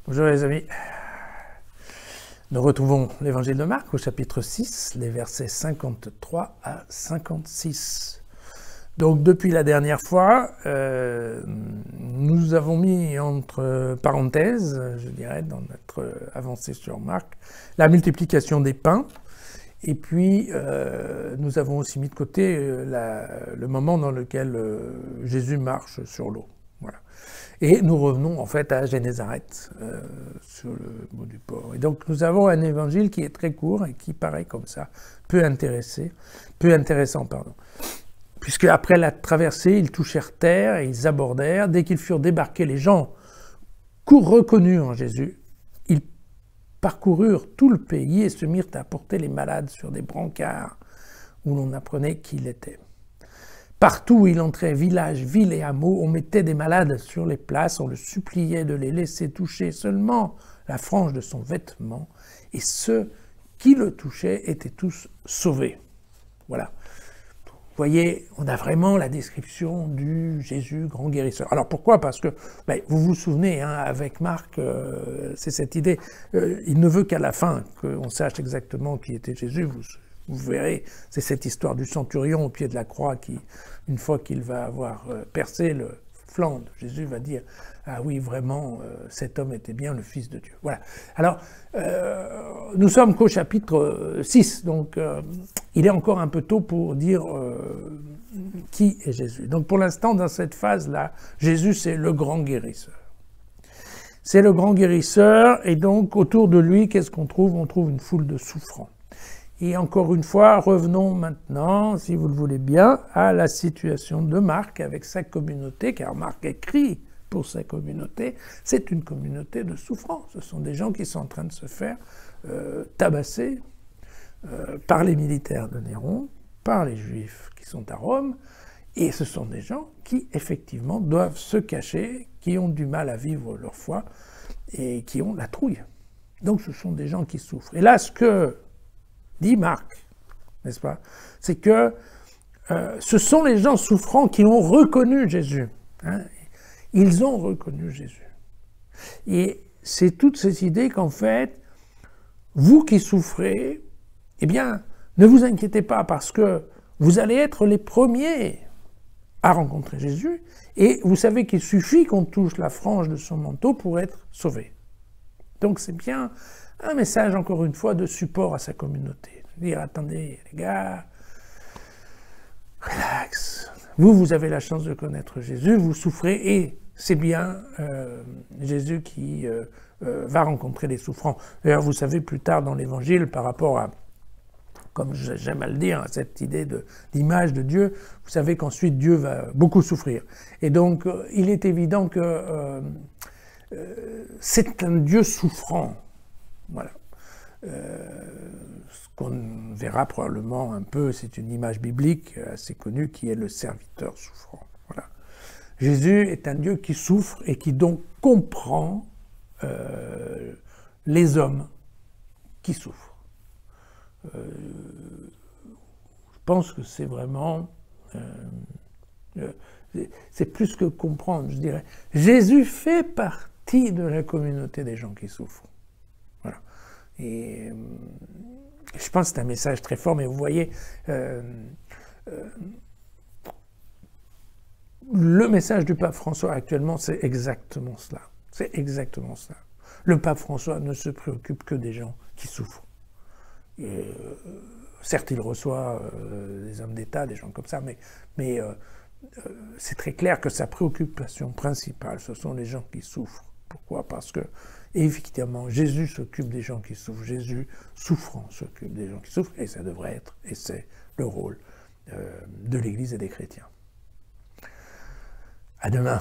Bonjour les amis. Nous retrouvons l'évangile de Marc au chapitre 6, les versets 53 à 56. Donc depuis la dernière fois, nous avons mis entre parenthèses, je dirais, dans notre avancée sur Marc, la multiplication des pains. Et puis, nous avons aussi mis de côté le moment dans lequel Jésus marche sur l'eau. Voilà. Et nous revenons en fait à Génézareth, sur le bout du port. Et donc nous avons un évangile qui est très court et qui paraît comme ça, peu intéressant. Puisque après la traversée, ils touchèrent terre et ils abordèrent. Dès qu'ils furent débarqués, les gens reconnus en Jésus, ils parcoururent tout le pays et se mirent à porter les malades sur des brancards où l'on apprenait qui il était. Partout où il entrait, villages, villes et hameaux, on mettait des malades sur les places, on le suppliait de les laisser toucher seulement la frange de son vêtement, et ceux qui le touchaient étaient tous sauvés. Voilà. Vous voyez, on a vraiment la description du Jésus grand guérisseur. Alors pourquoi? Parce que, vous vous souvenez, avec Marc, c'est cette idée, il ne veut qu'à la fin qu'on sache exactement qui était Jésus. Vous verrez, c'est cette histoire du centurion au pied de la croix qui, une fois qu'il va avoir percé le flanc, Jésus va dire « Ah oui, vraiment, cet homme était bien le Fils de Dieu. » Voilà. Alors, nous sommes qu'au chapitre 6, donc il est encore un peu tôt pour dire qui est Jésus. Donc pour l'instant, dans cette phase-là, Jésus, c'est le grand guérisseur. C'est le grand guérisseur, et donc autour de lui, qu'est-ce qu'on trouve? On trouve une foule de souffrants. Et encore une fois, revenons maintenant, si vous le voulez bien, à la situation de Marc avec sa communauté, car Marc écrit pour sa communauté. C'est une communauté de souffrants. Ce sont des gens qui sont en train de se faire tabasser par les militaires de Néron, par les Juifs qui sont à Rome, et ce sont des gens qui, effectivement, doivent se cacher, qui ont du mal à vivre leur foi et qui ont la trouille. Donc ce sont des gens qui souffrent. Et là, ce que dit Marc, n'est-ce pas? C'est que ce sont les gens souffrants qui ont reconnu Jésus. Hein? Ils ont reconnu Jésus. Et c'est toute cette idée qu'en fait, vous qui souffrez, eh bien, ne vous inquiétez pas parce que vous allez être les premiers à rencontrer Jésus et vous savez qu'il suffit qu'on touche la frange de son manteau pour être sauvé. Donc c'est bien un message, encore une fois, de support à sa communauté. Dire, attendez, les gars, relax. Vous avez la chance de connaître Jésus, vous souffrez, et c'est bien Jésus qui va rencontrer les souffrants. D'ailleurs, vous savez, plus tard dans l'Évangile, par rapport à, comme j'aime à le dire, cette idée d'image de Dieu, vous savez qu'ensuite Dieu va beaucoup souffrir. Et donc, il est évident que c'est un Dieu souffrant. Voilà. Ce qu'on verra probablement un peu, c'est une image biblique assez connue qui est le serviteur souffrant. Voilà. Jésus est un Dieu qui souffre et qui donc comprend les hommes qui souffrent. Je pense que c'est vraiment... c'est plus que comprendre, je dirais. Jésus fait partie de la communauté des gens qui souffrent. Voilà. Et je pense que c'est un message très fort, mais vous voyez, le message du pape François actuellement, c'est exactement cela. C'est exactement cela. Le pape François ne se préoccupe que des gens qui souffrent. Certes, il reçoit des hommes d'État, des gens comme ça, mais c'est très clair que sa préoccupation principale, ce sont les gens qui souffrent. Pourquoi? Parce que, évidemment, Jésus s'occupe des gens qui souffrent. Jésus, souffrant, s'occupe des gens qui souffrent, et ça devrait être, et c'est le rôle de l'Église et des chrétiens. À demain.